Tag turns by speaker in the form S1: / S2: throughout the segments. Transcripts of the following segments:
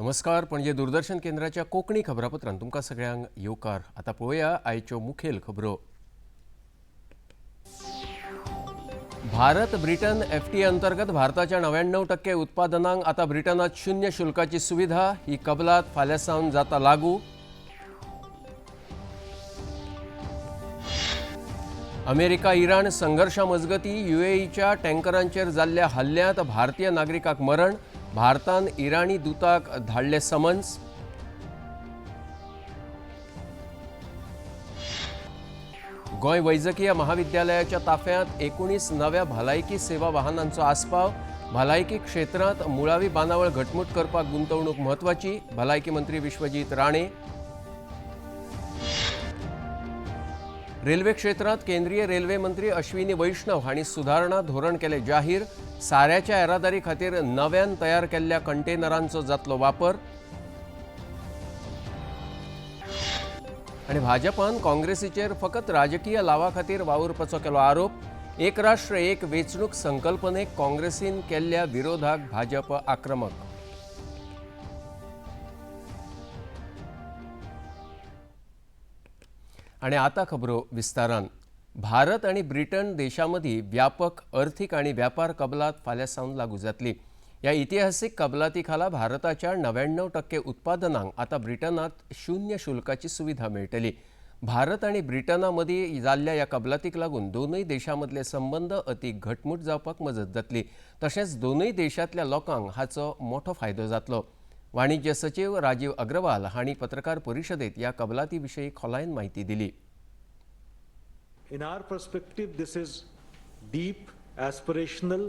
S1: नमस्कार. पणजे दूरदर्शन केंद्राच्या कोंकणी खबरापत्रांत तुमकां सगळ्यांक येवकार. आता पळोवया आयच्यो मुखेल खबरो. भारत ब्रिटन एफटीए अंतर्गत भारताच्या 99% उत्पादनांक आता ब्रिटनात शून्य शुल्काची सुविधा. ही कबलात फाल्यां सावन जाता लागू. अमेरिका इराण संघर्षा मजगती यूएईच्या टँकरांचेर जाल्ल्या हल्ल्यांत भारतीय नागरिकाक मरण. भारतान इराणी दूताक धाडले समन्स. गोंय वैजकीय महाविद्यालयाच्या ताफ्यांत 19 नव्या भलायकी सेवा वाहनांचो आस्पाव. भलायकी क्षेत्रांत मुळावी बांदावळ घटमूट करपाक गुंतवणूक म्हत्वाची. भलायकी मंत्री विश्वजीत राणे. रेल्वे क्षेत्रांत केंद्रीय रेल्वे मंत्री अश्विनी वैष्णव हांणी सुधारणा धोरण केले जाहीर. साऱ्याच्या येरादारी खातीर नव्यान तयार केल्ल्या कंटेनरांचो जातलो वापर. आणि भाजपान काँग्रेसीचेर फकत राजकीय लावा खातीर वावुरपाचो केलो आरोप. एक राष्ट्र एक वेंचणूक संकल्पनेक काँग्रेसीन केल्ल्या विरोधाक भाजप आक्रमक. आणि आता खबरो विस्तारान. भारत आणि ब्रिटन देशांमदी व्यापक अर्थीक आणि व्यापार कबलात फाल्यां सावन लागू जातली. या इतिहासीक कबलाती खाला भारताच्या 99% उत्पादनांक आता ब्रिटनात शून्य शुल्काची सुविधा मेळटली. भारत आणि ब्रिटनामदी जाल्ल्या या कबलातीक लागून दोनूय देशांमदले संबंध अतीक घटमूट जावपाक मजत जातली. तशेंच दोनूय देशांतल्या लोकांक हाचो मोठो फायदो जातलो. वाणिज्य सचिव राजीव अग्रवाल हांणी पत्रकार परिशदेत या कबलाती विशयी खोलायेन माहिती दिली.
S2: In our perspective, this is deep, aspirational,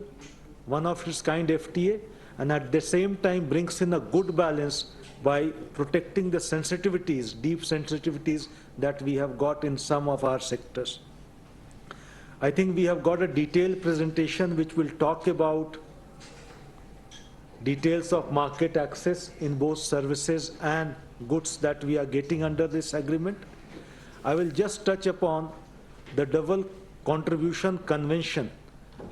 S2: one of its kind FTA, and at the same time brings in a good balance by protecting the sensitivities, deep sensitivities that we have got in some of our sectors. I think we have got a detailed presentation which will talk about details of market access in both services and goods that we are getting under this agreement. I will just touch upon the Double Contribution Convention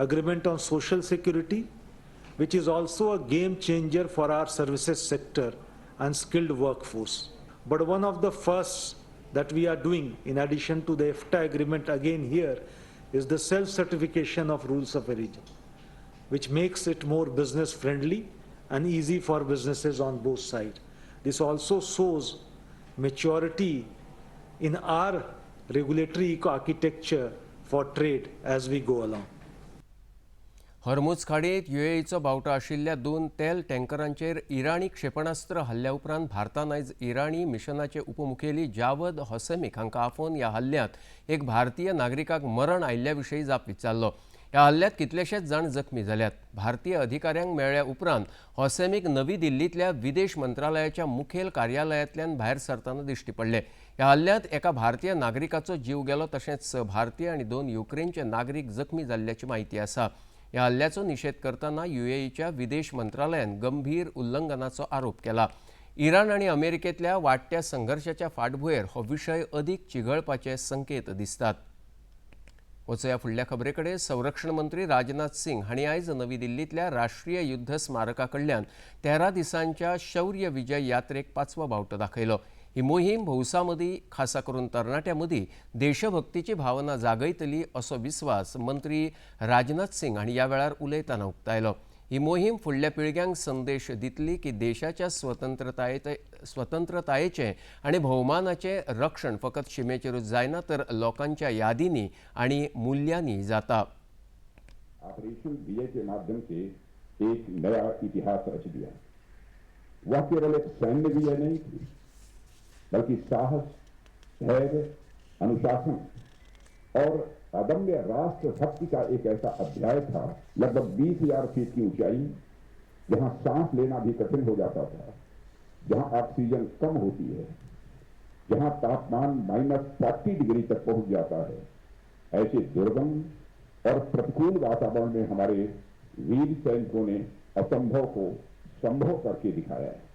S2: agreement on social security, which is also a game changer for our services sector and skilled workforce. But one of the firsts that we are doing in addition to the EFTA agreement again here is the self-certification of rules of origin, which makes it more business friendly and easy for businesses on both sides. This also shows maturity in our regulatory architecture for trade as we go along.
S1: हॉर्मुझ खाडीत यूएईचो बावटो आशिल्ल्या 2 तेल टँकरांचेर इराणी क्षेपणास्त्र हल्ल्या उपरांत भारतान आयज इराणी मिशनाचे उपमुखेली जावद होसेमिक हांकां आफोवन ह्या हल्ल्यांत एक भारतीय नागरिकाक मरण आयिल्ल्या विशयी जाप विचारलो. ह्या हल्ल्यांत कितलेशेच जाण जखमी जाल्यात. भारतीय अधिकाऱ्यांक मेळ्ळ्या उपरांत होसेमिक नवी दिल्लींतल्या विदेश मंत्रालयाच्या मुखेल कार्यालयांतल्यान भायर सरतना दिश्टी पडले. ह्या हल्ल्यांत एका भारतीय नागरिकाचो जीव गेलो तशेंच भारतीय आनी 2 युक्रेनचे नागरीक जखमी जाल्ल्याची माहिती आसा. ह्या हल्ल्याचो निशेध करतना यूएईच्या विदेश मंत्रालयान गंभीर उल्लंघनाचो आरोप केला. इराण आनी अमेरिकेंतल्या वाडट्या संघर्शाच्या फाटभुंयेर हो विशय अदीक चिघळपाचे संकेत दिसतात. वचूया फुडल्या खबरेकडे. संरक्षण मंत्री राजनाथ सिंग हांणी आयज नवी दिल्लींतल्या राष्ट्रीय युद्ध स्मारका कडल्यान 13 दिसांच्या शौर्य विजय यात्रेक 5वो बावटो दाखयलो. ही मोहीम भौसामदी खासा करून तरणाट्यां मदीं देशभक्तीची भावना जागयतली असो विस्वास मंत्री राजनाथ सिंग हांणी ह्या वेळार उलयतना उक्तायलो. ही मोहीम फुडल्या पिळग्यांक संदेश दितली की देशाच्या स्वतंत्रतायेचें आनी भौमानाचें रक्षण फकत शिमेचेरूच जायना तर लोकांच्या यादींनी आनी मूल्यांनी जाता.
S3: ऑपरेशन विजय के माध्यम से एक नया इतिहास रच दिया. वह केवल एक सैन्य विजय नहीं थी, बल्कि साहस, धैर्य, अनुशासन और अदम्य राष्ट्र भक्ति का एक ऐसा अध्याय था. लगभग 20,000 फीट की ऊंचाई, जहां सांस लेना भी कठिन हो जाता था, जहां ऑक्सीजन कम होती है, जहां तापमान -40 डिग्री तक पहुंच जाता है, ऐसे दुर्गम और प्रतिकूल वातावरण में हमारे वीर सैनिकों ने असंभव को संभव करके दिखाया है.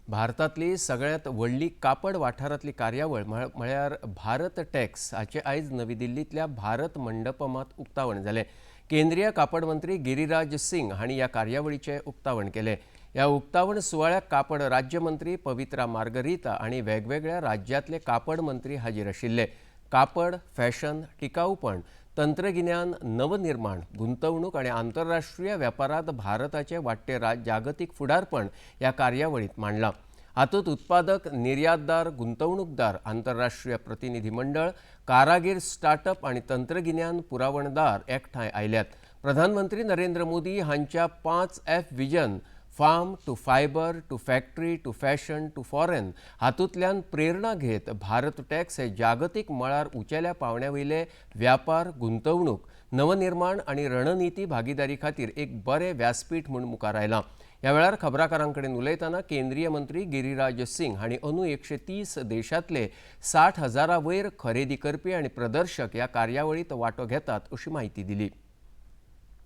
S1: भारतांतली सगळ्यांत व्हडली कापड वाठारांतली कार्यावळ म्हळ्यार भारत टॅक्स हाचे आयज नवी दिल्लींतल्या भारत मंडपमांत उक्तावण जालें. केंद्रीय कापड मंत्री गिरिराज सिंग हांणी ह्या कार्यावळीचें उक्तावण केलें। ह्या उक्तावण सुवाळ्याक कापड राज्यमंत्री पवित्रा मार्गरिता आनी वेगवेगळ्या राज्यांतले कापड मंत्री हाजीर आशिल्ले। कापड, फॅशन, टिकाऊपण, तंत्रगिन्यान, नवनिर्माण, गुंतवणूक आनी आंतरराष्ट्रीय वेपारांत भारताचे वाडटे जागतीक फुडारपण ह्या कार्यावळींत मांडलां। हातूंत उत्पादक, निर्यातदार, गुंतवणूकदार, आंतरराष्ट्रीय प्रतिनिधी मंडळ, कारागीर, स्टार्टअप आनी तंत्रगिन्यान पुरवणदार एकठांय आयल्यात। प्रधानमंत्री नरेंद्र मोदी हांच्या 5F vision farm to fibre to factory to fashion to foreign हातूंतल्यान प्रेरणा घेत भारत टॅक्स हे जागतीक मळार उंचेल्या पांवड्यावयले व्यापार, गुंतवणूक, नवनिर्माण आनी रणनीती भागीदारी खातीर एक बरें व्यासपीठ म्हूण मुखार आयलां। ह्या वेळार खबराकारांकडेन उलयतना केंद्रीय मंत्री गिरिराज सिंग हांणी अंदू 130 देशांतले 60,000 वयर खरेदी करपी आनी प्रदर्शक ह्या कार्यावळींत वांटो घेतात अशी माहिती दिली।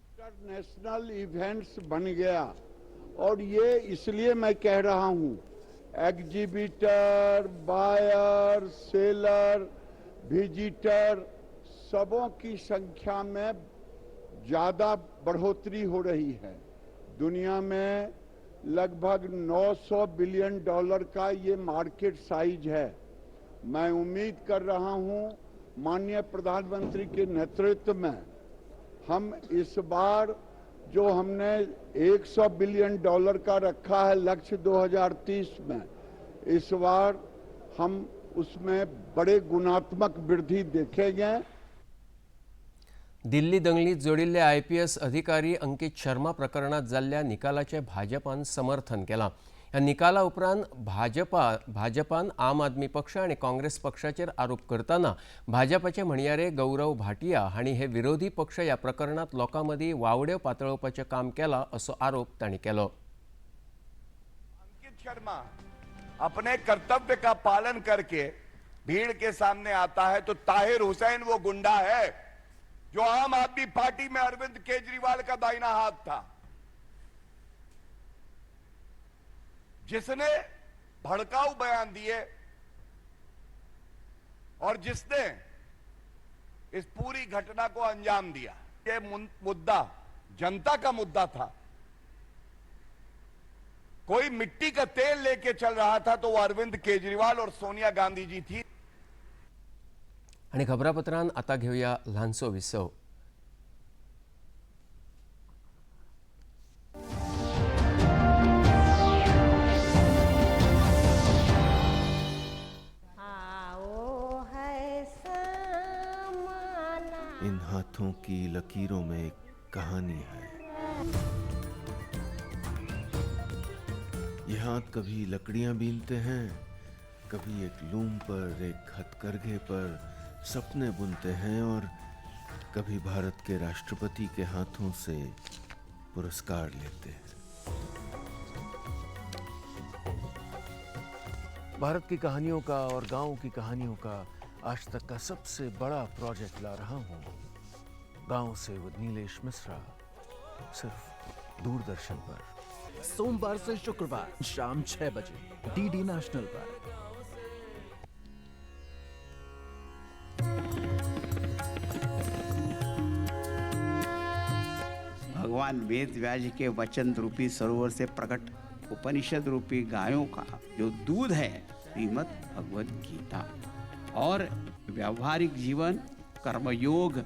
S4: इंटरनेशनल इवेंट्स बन गया और ये इसलिए मैं कह रहा हूं, एग्जीबिटर, बायर, सेलर, विजिटर सबों की संख्या में ज्यादा बढ़ोतरी हो रही है। दुनिया में लगभग $900 बिलियन का ये मार्केट साइज है। मैं उम्मीद कर रहा हूं माननीय प्रधानमंत्री के नेतृत्व में हम इस बार जो हमने $100 बिलियन का रखा है लक्ष्य 2030 में, इस बार हम उसमें बड़े गुणात्मक वृद्धि देखेंगे।
S1: दिल्ली दंगलीत जोडिल्ले IPS अधिकारी अंकित शर्मा प्रकरणात जाल्ल्या निकालाचे भाजपान समर्थन केलां। ह्या निकाला उपरांत भाजपान आम आदमी पक्ष आनी काँग्रेस पक्षाचेर आरोप करतना भाजपाचे म्हणयारे गौरव भाटिया हांणी हे विरोधी पक्ष ह्या प्रकरणात लोकांमदीं वावड्यो पातळोवपाचें काम केलां असो आरोप तांणी केलो।
S5: अंकित शर्मा अपने कर्तव्य का पालन करके भीड़ के सामने आता है तो ताहिर हुसैन वो गुंडा है जो आम आदमी पार्टी में अरविंद केजरीवाल का दाहिना हाथ था, जिसने भड़काऊ बयान दिए और जिसने इस पूरी घटना को अंजाम दिया। ये मुद्दा जनता का मुद्दा था। कोई मिट्टी का तेल लेके चल रहा था तो वो अरविंद केजरीवाल और सोनिया गांधी जी थी।
S1: आणि खबरापत्रांत आता घेऊया ल्हानसो विसव।
S6: इन हाथों की लकीरों में एक कहानी है। ये हाथ कभी लकड़ियां बीनते हैं, कभी एक लूम पर, एक हथकरघे पर सपने बुनते हैं और कभी भारत के राष्ट्रपति के हाथों से पुरस्कार लेते हैं। भारत की कहानियों का और गांव की कहानियों का आज तक का सबसे बड़ा प्रोजेक्ट ला रहा हूं। गांव से विद नीलेश मिश्रा, सिर्फ दूरदर्शन पर।
S7: सोमवार से शुक्रवार शाम 6 बजे DD नेशनल पर।
S8: भगवान वेद व्यास जी के वचन रूपी सरोवर से प्रकट उपनिषद रूपी गायों का जो दूध है, श्रीमद् भगवद गीता, और व्यावहारिक जीवन कर्मयोग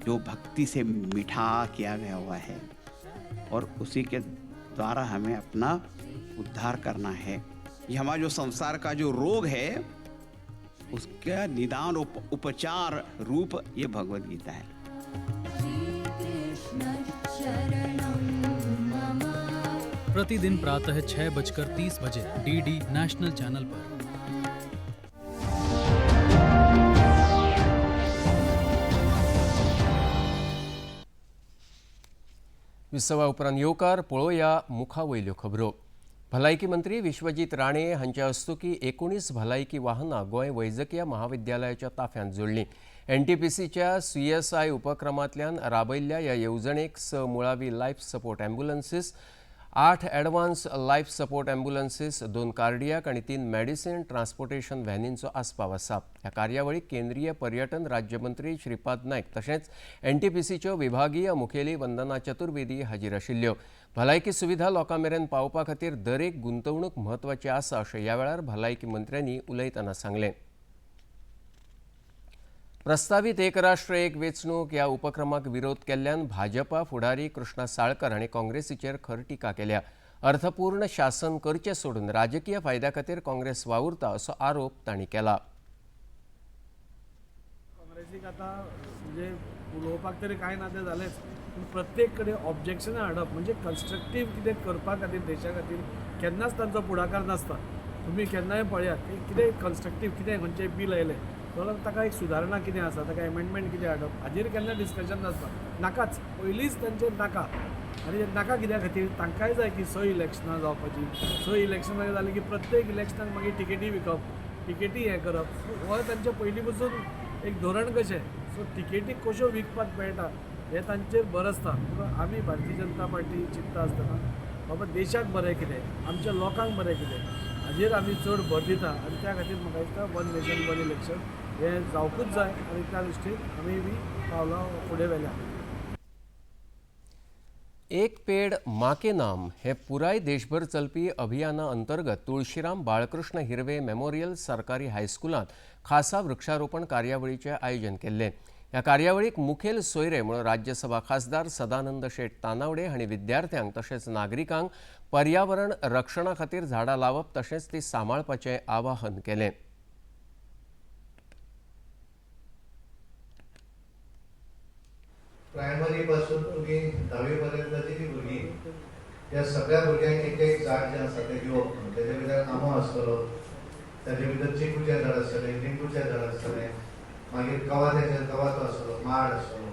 S8: जो भक्ति से मिठा किया गया हुआ है और उसी के द्वारा हमें अपना उद्धार करना है। ये हमारा जो संसार का जो रोग है उसका निदान उपचार रूप ये भगवद गीता है।
S9: प्रतिदिन प्रातः 6:30 बजे DD नेशनल चैनल पर।
S1: विसवा उपरांत येवकार पळोवया मुखावयल्यो खबरो। भलायकी मंत्री विश्वजीत राणे हांच्या हस्तुकी 19 भलायकी वाहनां गोंय वैजकीय महाविद्यालयाच्या ताफ्यांत जोडलीं। NTPCच्या CSI उपक्रमांतल्यान राबयल्ल्या ह्या येवजणेक 6 मुळावी life support ambulances 8 advance life support ambulances, 2 cardiac आणि 3 मेडिसिन ट्रान्सपोर्टेशन व्हॅनींचो आस्पाव आसा. ह्या कार्यावळीक केंद्रीय पर्यटन राज्यमंत्री श्रीपाद नायक तशेंच NTPCच्यो विभागीय मुखेली वंदना चतुर्वेदी हाजीर आशिल्ल्यो. भलायकी सुविधा लोकां मेरेन पावपा खातीर दरेक गुंतवणूक म्हत्वाची आसा अशें ह्या वेळार भलायकी मंत्र्यांनी उलयतना सांगलें. प्रस्तावित एक राष्ट्र एक वेंचणूक ह्या उपक्रमाक विरोध केल्ल्यान भाजपा फुडारी कृष्णा साळकर हांणी काँग्रेसीचेर खर टिका केल्या. अर्थपूर्ण शासन करचें सोडून राजकीय फायद्या खातीर काँग्रेस वावुरता असो आरोप तांणी केला.
S10: काँग्रेसीक आतां म्हणजे उलोवपाक तरी कांय ना तें जालेंच, पूण प्रत्येक कडेन ऑब्जेक्शनां हाडप म्हणजे कन्स्ट्रक्टीव कितें करपा खातीर देशा खातीर केन्नाच तांचो फुडाकार नासता. तुमी केन्नाय पळयात कितें कन्स्ट्रक्टीव कितें खंयचें बील आयलें जाल्यार ताका एक सुदारणा कितें आसा, ताका एमेंडमेंट कितें हाडप हाजेर केन्ना डिस्कशन नासता. नाकाच, पयलींच तांचेर नाका. आनी नाका कित्या खातीर तांकांय जाय की 6 इलेक्शनां जावपाची. 6 इलेक्शनां जालीं की प्रत्येक इलेक्शनाक मागीर टिकेटी विकप, टिकेटी हें करप, हो तांचें पयलीं पसून एक धोरण कशें. सो टिकेटी कश्यो विकपाक मेळटा हें तांचेर भर आसता. आमी भारतीय जनता पार्टी चिंतता आसतना बाबा देशाक बरें कितें, आमच्या लोकांक बरें कितें हाजेर आमी चड भर दिता. आनी त्या खातीर म्हाका दिसता वन नेशन वन इलेक्शन हें जावपूच जाय आनी त्या दृश्टीन आमी बी पावलां फुडें व्हेल्या.
S1: एक पेड माँ के नाम हे पुराय देशभर चलपी अभियाना अंतर्गत तुळशीराम बाळकृष्ण हिरवे मेमोरियल सरकारी हायस्कुलांत खासा वृक्षारोपण कार्यावळीचें आयोजन केल्लें. ह्या कार्यावळीक मुखेल सोयरे म्हणून राज्यसभा खासदार सदानंद शेट तानावडे हांणी विद्यार्थ्यांक तशेंच नागरिकांक पर्यावरण रक्षणा खातीर झाडां लावप तशेंच ती सांबाळपाचें आवाहन केलें.
S11: प्रायमरी पासून तुम्ही 10वी पर्यंतची जी भुरगीं त्या सगळ्या भुरग्यांक एक एक झाड जें आसा तें घेवप. तेजे भितर आंबो आसतलो, तेजे भितर चिकूचें झाड आसतलें, लिंबूचें झाड आसतलें, मागीर गवाचो आसतलो, माड आसतलो.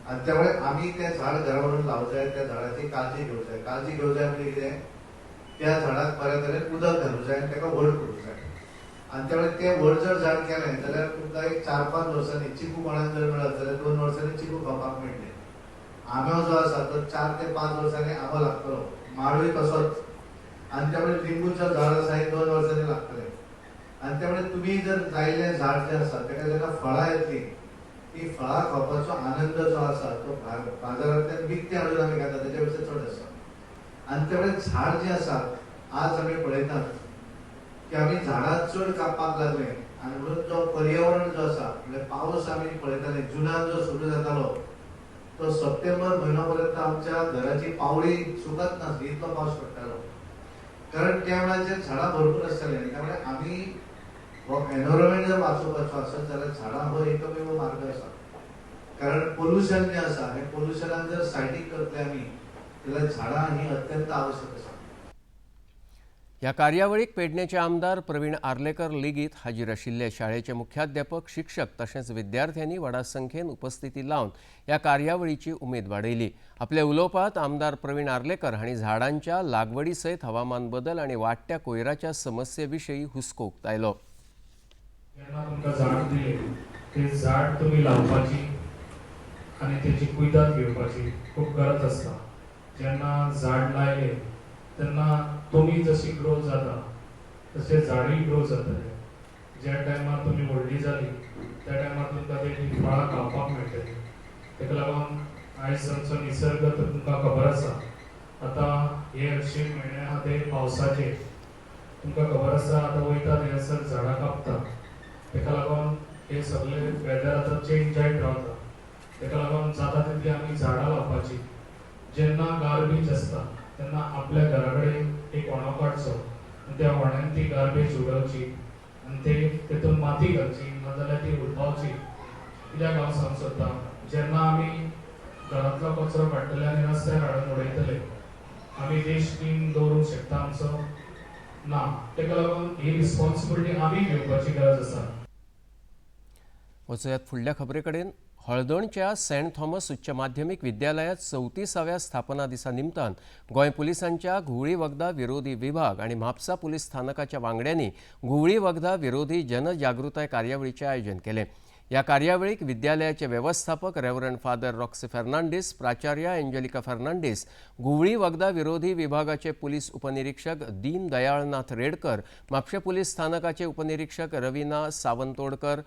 S11: आनी त्या वेळार आमी तें झाड घरा व्हरून लावंक जाय, त्या झाडाची काळजी घेवंक जाय. काळजी घेवंक जाय म्हणजे कितें, त्या झाडाक बऱ्या तरेन उदक घालूंक जाय आनी ताका व्हड करूंक जाय. आनी त्या वेळार तें व्हड जर झाड केलें जाल्यार तुमकां एक 4-5 वर्सांनी चिकू कोणाक जर मेळत जाल्यार 2 वर्सांनी चिकू खावपाक मेळटलें. आंबो जो आसा तो 4 ते 5 वर्सांनी आंबो लागतलो, माडूय तसोच. आनी त्या वेळार लिंबूचें झाड आसा हें 2 वर्सांनी लागतलें. आनी त्या वेळार तुमी जर लायिल्लें झाड जें आसा ताका जेन्ना फळां येतलीं, ती फळां खावपाचो आनंद जो आसा तो बाजारांतल्यान विकतें हाडून आमी खाता तेच्या पेक्षा चड आसा. आनी त्या वेळार झाड जें आसा आज आमी पळयतात की आमी झाडां चड कापपाक लागले. आनी म्हणून जो पर्यावरण जो आसा म्हणजे पावस आमी पळयताले जुनान जो सुरू जातालो तो सप्टेंबर म्हयनो पर्यंत आमच्या घराची पावळी सुकत नासली, इतलो पावस पडटालो. कारण त्या वेळाचेर झाडां भरपूर आसतालीं. त्यामुळे आमी हो एनवायरमेंट जर वाचोवपाचो आसत जाल्यार झाडां हो एकमेव मार्ग आसा. कारण पोल्युशन जें आसा हें पोल्युशनाक जर सायडीक करतले आमी जाल्यार झाडां ही अत्यंत आवश्यक आसा.
S1: ह्या कार्यावळीक पेडणेचे आमदार प्रवीण आर्लेकर लेगीत हाजीर आशिल्ले. शाळेचे मुख्याध्यापक, शिक्षक तशेंच विद्यार्थ्यांनी व्हडा संख्येन उपस्थिती लावन ह्या कार्यावळीची उमेद वाडयली. आपल्या उलोवपांत आमदार प्रवीण आर्लेकर हांणी झाडांच्या लागवडी सयत हवामान बदल आनी वाडट्या कोयराच्या समस्ये विशीं हुस्को उक्तायलो.
S12: जेन्ना तुमकां झाड दिलें तें झाड तुमी लावपाची आनी तेची कुयदाद घेवपाची खूब गरज आसता. जेन्ना झाड लायलें तेन्ना तुमी जशी ग्रो जाता तशें झाडूय ग्रो जातलें. ज्या टायमार तुमी व्हडलीं जालीं त्या टायमार तुमकां तेची फळां खावपाक मेळटलीं. ताका लागून आयज आमचो निसर्ग तुमकां खबर आसा. आतां हे 6 म्हयने आहा ते पावसाचे, तुमकां खबर आसा आतां वयता थंयसर झाडां कापता. ताका लागून हे सगळे वेदर आतां चेंज जायत रावता. ताका लागून जाता तितली आमी झाडां लावपाची. जेन्ना गार्बेज आसता तेन्ना आपल्या घरा कडेन एक व्हणो काडचो आनी त्या व्हण्यान ती गार्बेज उडोवची आनी तेतून माती घालची, नाजाल्यार ती उडपावची. कित्याक हांव सांगूंक सोदतां, जेन्ना आमी घरांतलो कचरो काडटले आनी रस्त्यार हाडून उडयतले आमी देश क्लीन दवरूंक शकता आमचो? ना. ताका लागून ही रिस्पॉन्सिबिलिटी आमी घेवपाची गरज आसा.
S1: वचूयात फुडल्या खबरे कडेन. हळदणच्या सेंट थॉमस उच्च माध्यमीक विद्यालयात 34व्या स्थापना दिसा निमतान गोंय पुलिसांच्या घुवळी वखदां विरोधी विभाग आनी म्हापसा पुलीस स्थानकाच्या वांगड्यांनी घुवळी वखदां विरोधी जनजागृताय कार्यावळीचें आयोजन केलें. या कार्यावळीक विद्यालयाचे व्यवस्थापक रेव्हरंड फादर रॉक्सी फर्नांडीस, प्राचार्य एंजेलिका फर्नांडीस, गुवळी वखदा विरोधी विभागाचे पुलीस उपनिरीक्षक दीन दयाळनाथ रेडकर, म्हापशें पुलीस स्थानकाचे उपनिरीक्षक रविना सावंतोडकर,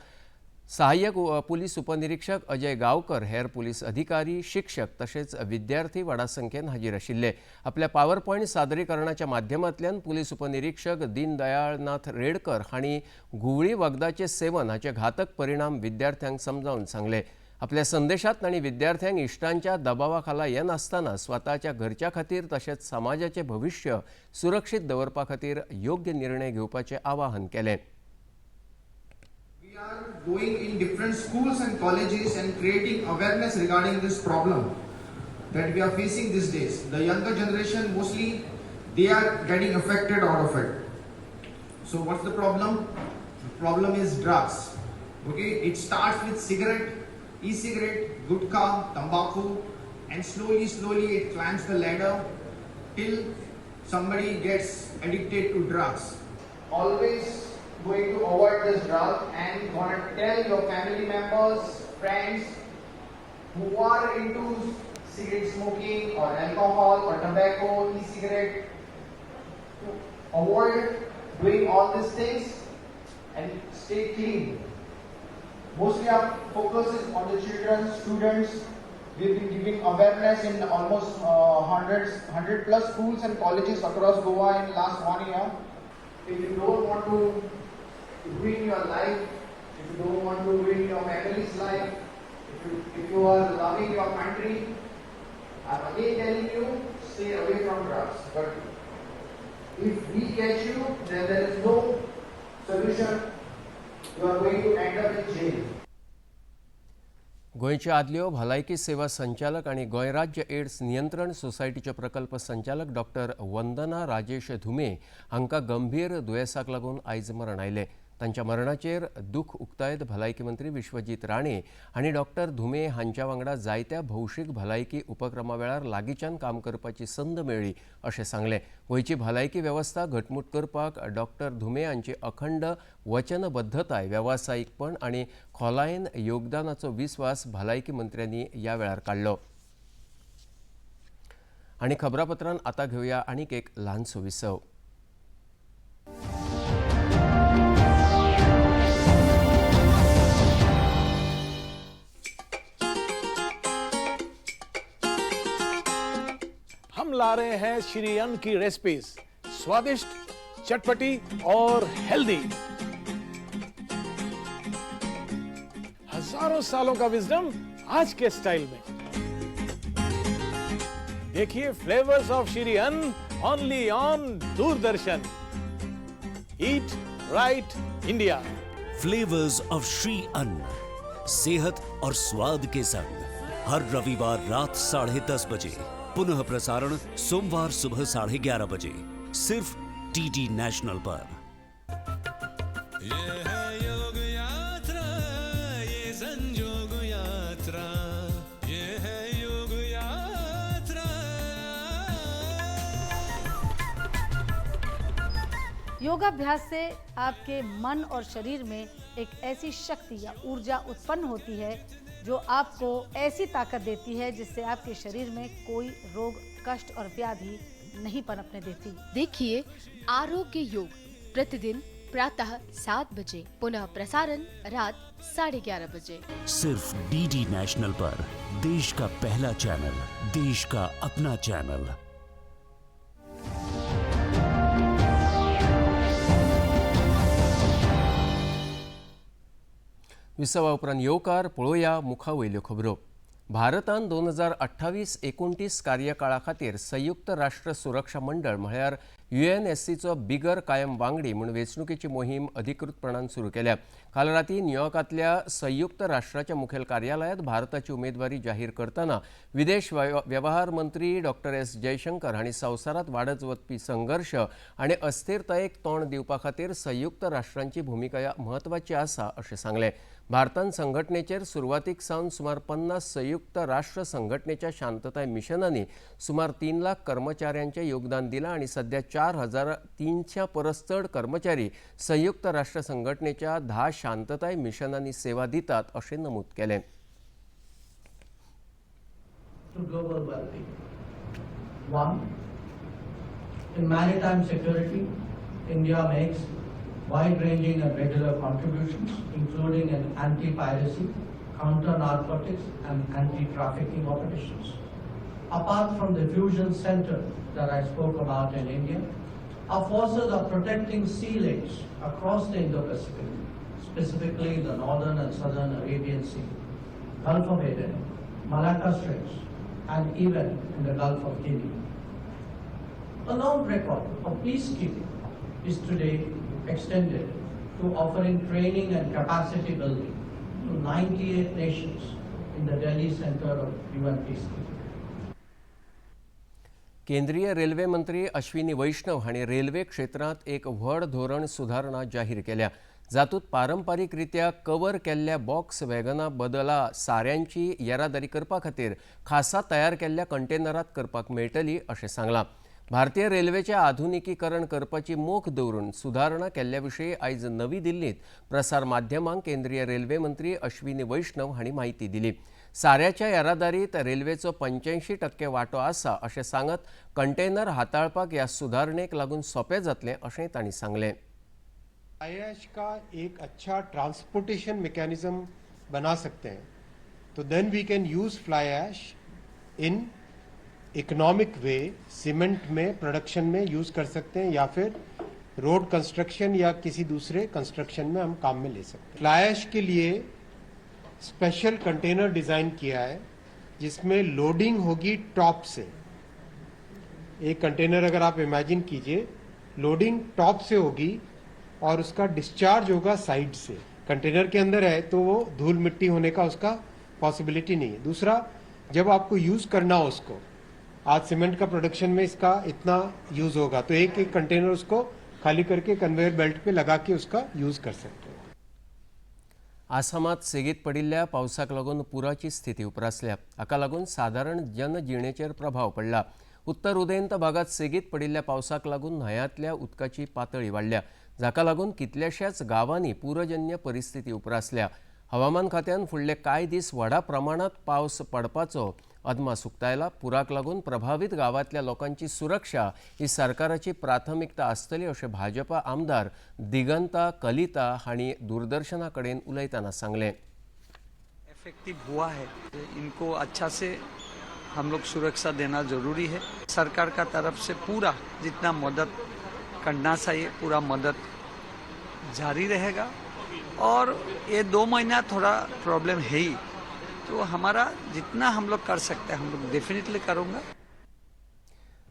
S1: सहाय्यक पुलीस उपनिरीक्षक अजय गावकर, हेर पुलीस अधिकारी, शिक्षक तसेच विद्यार्थी व्हडा संख्येन हाजीर आशिल्ले. आपल्या पॉवर पॉइंट सादरीकरणाच्या माध्यमांतल्यान पुलीस उपनिरीक्षक दीन दयाळनाथ रेडकर हांणी गुवळी वखदाचे सेवन हाचे घातक परिणाम विद्यार्थ्यांक समजावून सांगले. आपल्या संदेशात तांणी विद्यार्थ्यांक इश्टांच्या दबावाखाला येनासतना स्वताच्या घरच्या खातीर तशेंच समाजाचे भविष्य सुरक्षीत दवरपा खातीर योग्य निर्णय घेवपाचें आवाहन केलें.
S13: We are going in different schools and colleges and creating awareness regarding this problem that we are facing these days. The younger generation mostly they are getting affected out of it. So what's the problem? The problem is drugs. Okay, it starts with cigarette, e-cigarette, gutka, tobacco, and slowly it climbs the ladder till somebody gets addicted to drugs. Always going to avoid this drug and want to tell your family members, friends who are into cigarette smoking or alcohol or tobacco, e-cigarette to avoid doing all these things and stay clean. Mostly our focus is on the children, students. We've been giving awareness in almost 100 plus schools and colleges across Goa in last 1 year. If you don't want to ruin your life, if you don't want to ruin your family's life, if you are loving your country, I'm again telling you, stay away from drugs. But if we catch you, then there is no solution. You are going to end up in jail.
S1: गोंयचे आदल्यो भलायकी सेवा संचालक आणि गोंय राज्य AIDS नियंत्रण सोसायटीचे प्रकल्प संचालक डॉक्टर वंदना राजेश धुमे हांकां गंभीर दुयेंसाक लागून आयज मरण आयलें. तांच्या मरणाचेर दुख उक्तायत भलायकी मंत्री विश्वजीत राणे हांणी डॉक्टर धुमे हांच्या वांगडा जायत्या भौशीक भलायकी उपक्रमा वेळार लागींच्यान काम करपाची संद मेळ्ळी अशें सांगलें. गोंयची भलायकी वेवस्था घटमूट करपाक डॉक्टर धुमे हांची अखंड वचनबद्धताय, वेवसायीकपण आनी खोलायेन योगदानाचो विस्वास भलायकी मंत्र्यांनी ह्या वेळार काडलो. आनी खबरापत्रांत आतां घेवया आनीक एक ल्हानसो विसव.
S14: हम ला रहे हैं श्री अन्न की रेसिपीज, स्वादिष्ट, चटपटी और हेल्दी. हजारों सालों का विजडम आज के स्टाइल में. देखिए फ्लेवर्स ऑफ श्री अन्न only on Doordarshan. Eat right India.
S15: Flavours of Shri अन्न, सेहत और स्वाद के संग हर रविवार रात 10:30 बजे. पुनः प्रसारण सोमवार सुबह 11:30 बजे, सिर्फ टीटी नेशनल पर. ये है योग यात्रा, ये संयोग यात्रा, ये है योग यात्रा.
S16: योगाभ्यास से आपके मन और शरीर में एक ऐसी शक्ति या ऊर्जा उत्पन्न होती है जो आपको ऐसी ताकत देती है जिससे आपके शरीर में कोई रोग, कष्ट और व्याधि नहीं पनपने देती.
S17: देखिए आरोग्य योग प्रतिदिन प्रातः 7 बजे, पुनः प्रसारण रात 11:30 बजे,
S15: सिर्फ डीडी नेशनल पर. देश का पहला चैनल, देश का अपना चैनल.
S1: विसवा उपरांत येवकार पळोवया मुखा वयल्यो खबरो. भारतान 2028-29 कार्यकाळा खातीर संयुक्त राष्ट्र सुरक्षा मंडळ म्हळ्यार UNSCचो बिगर कायम वांगडी म्हूण वेंचणुकेची मोहीम अधिकृतपणान सुरू केल्या. काल राती न्यूयॉर्कांतल्या संयुक्त राष्ट्राच्या मुखेल कार्यालयांत भारताची उमेदवारी जाहीर करतना विदेश वेव्हार मंत्री डॉक्टर एस जयशंकर हांणी संवसारांत वाडत वचपी संघर्श आनी अस्थिरतायेक तोंड दिवपा खातीर संयुक्त राष्ट्रांची भुमिका म्हत्वाची आसा अशें सांगलें. भारतान संघटनेचेर सुरवातीक सावन सुमार 50 संयुक्त राष्ट्र संघटनेच्या शांतताय मिशनांनी सुमार 3 लाख कर्मचाऱ्यांचें योगदान दिलां आनी सध्या 4,300 परस चड कर्मचारी संयुक्त राष्ट्र संघटनेच्या 10 शांतताय मिशनांनी सेवा दितात अशें नमूद केलें.
S18: To global well-being. One, in maritime security, India makes wide-ranging and regular contributions, including in anti-piracy, counter-narcotics, and anti-trafficking operations. Apart from the fusion center that I spoke about in India, our forces are protecting sea lanes across the Indo-Pacific, specifically the northern and southern Arabian Sea, Gulf of Aden, Malacca Straits, and even in the Gulf of Guinea. A known record of peacekeeping is today extended to offering training and capacity building to 98 nations in the Delhi Center of UN Peacekeeping.
S1: केंद्रीय railway मंत्री अश्विनी वैष्णव हांणी railway क्षेत्रांत एक व्हड धोरण सुधारणा जाहीर केल्या. जातूंत पारंपारीकरित्या कवर केल्ल्या बॉक्स वॅगना बदला साऱ्यांची येरादारी करपा खातीर खासा तयार केल्ल्या कंटेनरांत करपाक मेळटली अशें सांगलां. भारतीय रेल्वेचें आधुनिकीकरण करपाची मोख दवरून सुधारणा केल्ल्या विशीं आयज नवी दिल्लींत प्रसार माध्यमांक केंद्रीय रेल्वे मंत्री अश्विनी वैष्णव हांणी माहिती दिली. साऱ्याच्या येरादारीत रेल्वेचो 85% वांटो आसा अशें सांगत कंटेनर हाताळपाक ह्या सुधारणेक लागून सोंपें जातलें अशें तांणी सांगलें.
S19: फ्लाई ऐश का एक अच्छा ट्रांसपोर्टेशन मैकेनिज्म बना सकते हैं तो then we can use fly ash in economic way, cement में प्रोडक्शन में यूज कर सकते हैं या फिर रोड कंस्ट्रक्शन या किसी दूसरे कंस्ट्रक्शन में हम काम में ले सकते हैं. फ्लाई ऐश के लिए स्पेशल कंटेनर डिजाइन किया है जिसमें लोडिंग होगी टॉप से. एक कंटेनर अगर आप इमेजिन कीजिए, लोडिंग टॉप से होगी और उसका डिस्चार्ज होगा साइड से. कंटेनर के अंदर है तो वो धूल मिट्टी होने का उसका पॉसिबिलिटी नहीं है. दूसरा, जब आपको यूज करना हो उसको, आज सीमेंट का प्रोडक्शन में इसका इतना यूज होगा तो एक एक कंटेनर उसको खाली करके कन्वेयर बेल्ट पे लगा के उसका यूज कर सकते हैं.
S1: आसामात सेगीत पडिल्ल्या पावसाक लागून पुराची स्थिती उपरासल्या. हाका लागून सादारण जनजिणेचेर प्रभाव पडला. उत्तर उदेंत भागात सेगीत पडिल्ल्या पावसाक लागून न्हंयांतल्या उदकाची पातळी वाडल्या, जाका लागून कितल्याशाच गांवांनी पूरजन्य परिस्थिती उपरासल्या. हवामान खात्यान फुडले कांय दीस व्हडा प्रमाणात पावस पडपाचो अदमास उक्तायला. पुराक लागून प्रभावित गांवांतल्या लोकांची सुरक्षा ही सरकाराची प्राथमिकता आसतली अशें भाजपा आमदार दिगंता कलिता हांणी दूरदर्शना कडेन उलयतना सांगलें.
S20: इफेक्टिव हुआ है, इनको अच्छा से हम लोग सुरक्षा देना जरूरी है. सरकार का तरफ से पूरा जितना मदद करना चाहिए पूरा मदद जारी रहेगा. और ये 2 महीना थोड़ा प्रॉब्लम है ही, तो हमारा जितना हम लोग कर सकते हैं हम लोग डेफिनेटली करूँगा.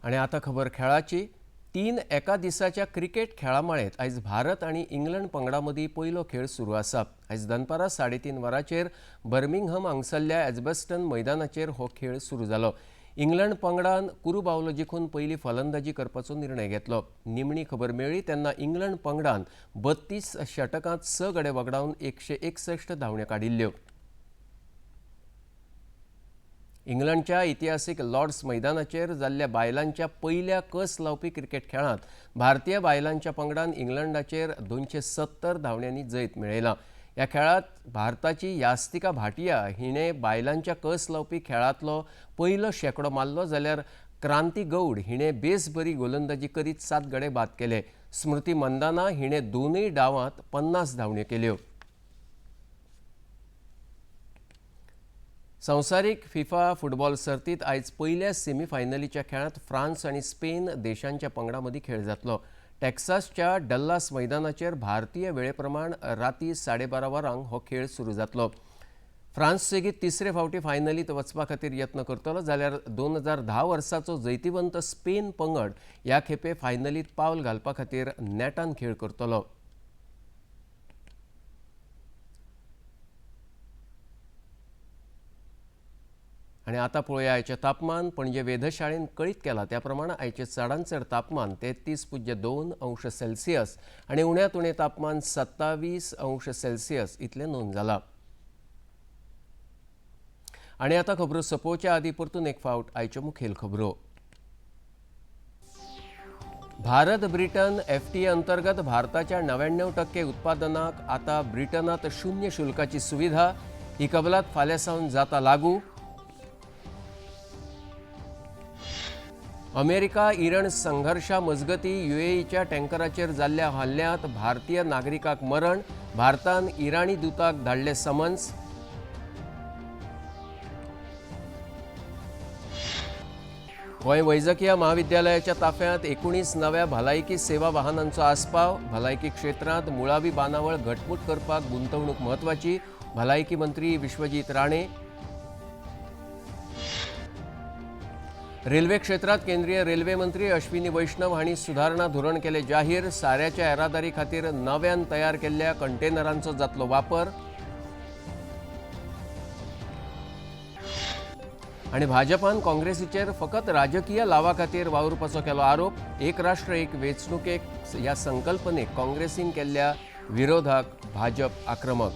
S1: आणि आता खबर खेळाची. 3 एका दिसाच्या क्रिकेट खेळामाळेंत आयज भारत आनी इंग्लंड पंगडा मदीं पयलो खेळ सुरू आसा. आयज दनपारां 3:30 वरांचेर बर्मिंगहम हांगसरल्या एजबस्टन मैदानाचेर हो खेळ सुरू जालो. इंग्लंड पंगडान कुरू बावलो जिखून पयली फलंदाजी करपाचो निर्णय घेतलो. निमणी खबर मेळ्ळी तेन्ना इंग्लंड पंगडान 32 षटकांत 6 गडे वगडावन 161 धांवड्यो काडिल्ल्यो. इंग्लंडच्या इतिहासीक लॉर्ड्स मैदानाचेर जाल्ल्या बायलांच्या पयल्या कस लावपी क्रिकेट खेळांत भारतीय बायलांच्या पंगडान इंग्लंडाचेर 270 धांवड्यांनी जैत मेळयलां. ह्या खेळांत भारताची यास्तिका भाटिया हिणें बायलांच्या कस लावपी खेळांतलो पयलो शेकडो मारलो, जाल्यार क्रांती गौड हिणें बेसबरी गोलंदाजी करीत 7 गडे बाद केले. स्मृती मंदाना हिणें दोनूय डावांत 50 धांवड्यो केल्यो. संवसारीक फिफा फुटबॉल सर्तीत आयज पयल्या सेमीफायनलीच्या खेळांत फ्रांस आनी स्पेन देशांच्या पंगडा मदीं खेळ जातलो. टेक्सासच्या डल्लास मैदानाचेर भारतीय वेळे प्रमाण राती 12:30 वरांक हो खेळ सुरू जातलो. फ्रांस सेगीत तिसरे फावटी फायनलींत वचपा खातीर यत्न करतलो, जाल्यार 2010 वर्साचो जैतिवंत स्पेन पंगड ह्या खेपे फायनलींत पावल घालपा खातीर नेटान खेळ करतलो. आणि आता पळोवया आयचें तापमान. पणजे वेधशाळेन कळीत केला त्या प्रमाण आयचे चडांत चड तापमान 33.2 अंश सेल्सियस आणि उण्यांत उणें तापमान 27 अंश सेल्सियस इतलें नोंद जालां. आणि आता खबरो सोंपोवच्या आदीं परतून एक फावट आयच्यो मुखेल खबरो. भारत ब्रिटन FTA अंतर्गत भारताच्या 99% उत्पादनाक आता ब्रिटनात शून्य शुल्काची सुविधा. ही कबलात फाल्यां सावन जाता लागू. अमेरिका इराण संघर्षा मजगती UAEच्या टँकराचेर जाल्ल्या हल्ल्यांत भारतीय नागरिकाक मरण. भारतान इराणी दूताक धाडले समन्स. गोंय वैजकीय महाविद्यालयाच्या ताफ्यांत 19 नव्या भलायकी सेवा वाहनांचो आस्पाव. भलायकी क्षेत्रांत मुळावी बांदावळ घटमूट करपाक गुंतवणूक म्हत्वाची. भलायकी मंत्री विश्वजीत राणे. रेल्वे क्षेत्रात केंद्रीय रेल्वे मंत्री अश्विनी वैष्णव हांणी सुधारणा धोरण केले जाहीर. साऱ्याच्या येरादारी खातीर नव्यान तयार केल्ल्या कंटेनरांचो जातलो वापर. आणि भाजपान काँग्रेसीचेर फकत राजकीय लावा खातीर वावुरपाचो केलो आरोप. एक राष्ट्र एक वेंचणुकेक ह्या संकल्पनेक काँग्रेसीन केल्ल्या विरोधाक भाजप आक्रमक.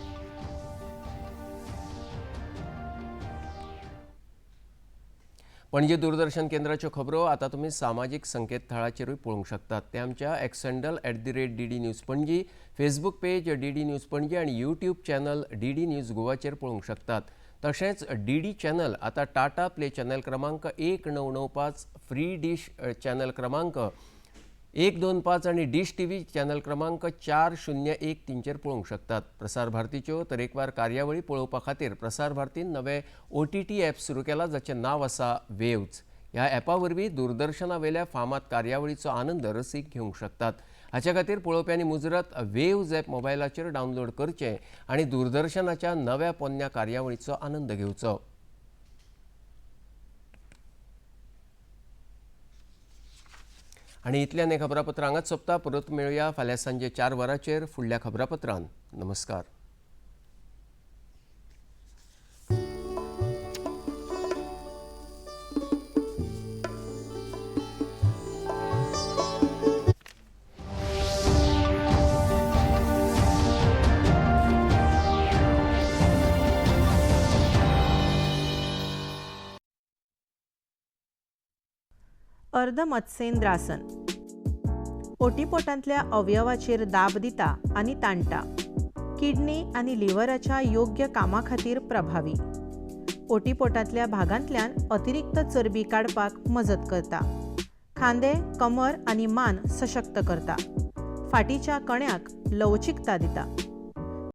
S1: पणजी दूरदर्शन केंद्राच्यो खबरो आता तुम्ही सामाजीक संकेतथळाचेरूय पळोवंक शकतात. ते आमच्या x handle @DD news Panaji, Facebook page DD news Panaji आणि यूट्यूब चॅनल DD न्यूज गोवाचेर पळोवंक शकतात. तशेंच DD चॅनल आता टाटा प्ले चॅनल क्रमांक 1995, फ्री डिश चॅनल क्रमांक 125 आणि डिश TV चॅनल क्रमांक 4013चेर पळोवंक शकतात. प्रसार भारतीच्यो तरेकवार कार्यावळी पळोवपा खातीर प्रसार भारतीन नवे OTT ॲप सुरू केला, जाचें नांव आसा वेव्ज. ह्या ॲपा वरवीं दूरदर्शना वयल्या फामाद कार्यावळीचो आनंद रसीक घेवंक शकतात. हाचे खातीर पळोवप्यांनी मुजरत वेव्ज ॲप मोबायलाचेर डावनलोड करचें आनी दूरदर्शनाच्या नव्या पोन्न्या कार्यावळीचो आनंद घेवचो. आणि इतल्यान हे खबरापत्र हांगाच सोंपता. परत मेळुया फाल्यां सांजे 4 वरांचेर फुडल्या खबरापत्रांत. नमस्कार.
S21: अर्धमत्स्येंद्रासन ओटीपोटांतल्या अवयवाचेर दाब दिता आनी ताणटा. किडनी आनी लिव्हराच्या योग्य कामा खातीर प्रभावी. ओटीपोटांतल्या भागांतल्यान अतिरिक्त चरबी काडपाक मजत करता. खांदे, कमर आनी मान सशक्त करता. फाटीच्या कण्याक लवचिकता दिता.